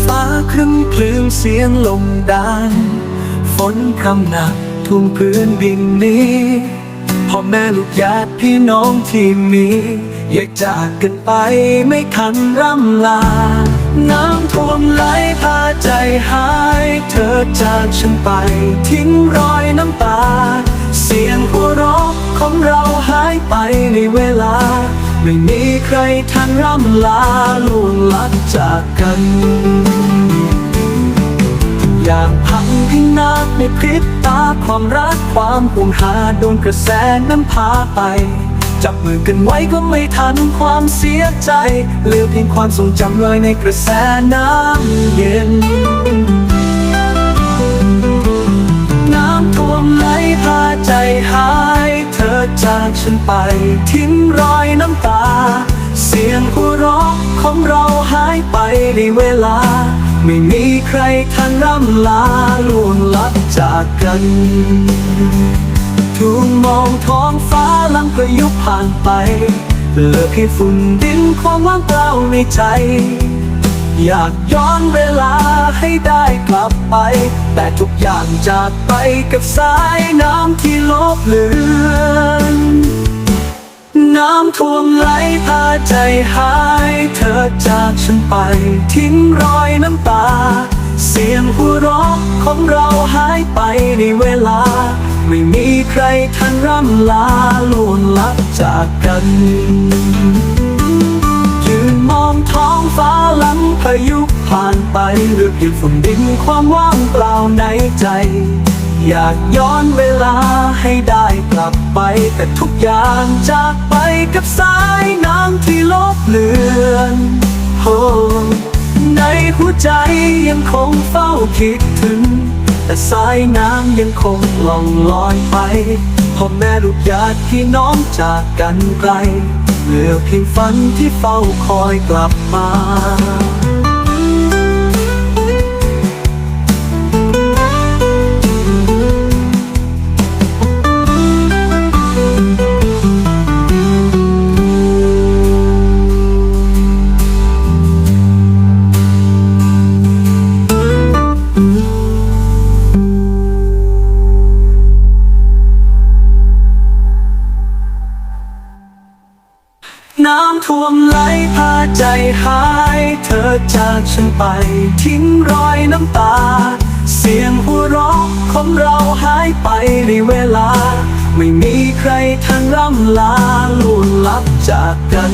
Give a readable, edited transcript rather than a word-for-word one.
ฟ้าครึ้มคลื่นเสียงลมดังฝนคำหนักทุ่งพื้นดินนี้พ่อแม่ลูกญาติพี่น้องที่มีแยกจากกันไปไม่ทันร่ำลาน้ำท่วมไหลพาใจหายเธอจากฉันไปทิ้งรอยน้ำตาเสียงหัวเราะของเราหายไปในเวลาไม่มีใครทันร่ำลาล่วงลับจากกันอย่างพังพินาศในพริบตาความรักความห่วงหาโดนกระแสน้ำพาไปจับมือกันไว้ก็ไม่ทันความเสียใจเหลือเพียงความทรงจำลอยในกระแสน้ำเย็นน้ำท่วมไหลพาใจหายเธอจากฉันไปทิ้งรอยน้ำตาเสียงหัวเราะของเราหายไปในเวลาไม่มีใครทันร่ำลาล่วงลับจากกันทูลมองท้องฟ้าหลังประยุกต์ผ่านไปเหลือแค่ฝุ่นดินความว่างเปล่าในใจอยากย้อนเวลาให้ได้กลับไปแต่ทุกอย่างจากไปกับสายน้ำที่ลบเลือนน้ำท่วมไหลพาใจหายเธอจากฉันไปทิ้งรอยน้ำตาเสียงหัวเราะของเราหายไปในเวลาไม่มีใครทันร่ำลาล่วงลับจากกันยืนมองท้องฟ้าหลังพายุผ่านไปเหลือเพียงฝุ่นดินความว่างเปล่าในใจอยากย้อนเวลาให้ได้กลับไปแต่ทุกอย่างจากไปกับสายน้ำที่ลบเลือนในหัวใจยังคงเฝ้าคิดถึงแต่สายน้ำยังคงล่องลอยไปพ่อแม่ลูกญาติพี่น้องจากกันไกลเหลือเพียงฝันที่เฝ้าคอยกลับมาน้ำท่วมไหลพาใจหายเธอจากฉันไปทิ้งรอยน้ำตาเสียงหัวเราะของเราหายไปในเวลาไม่มีใครทันร่ำลาล่วงลับจากกัน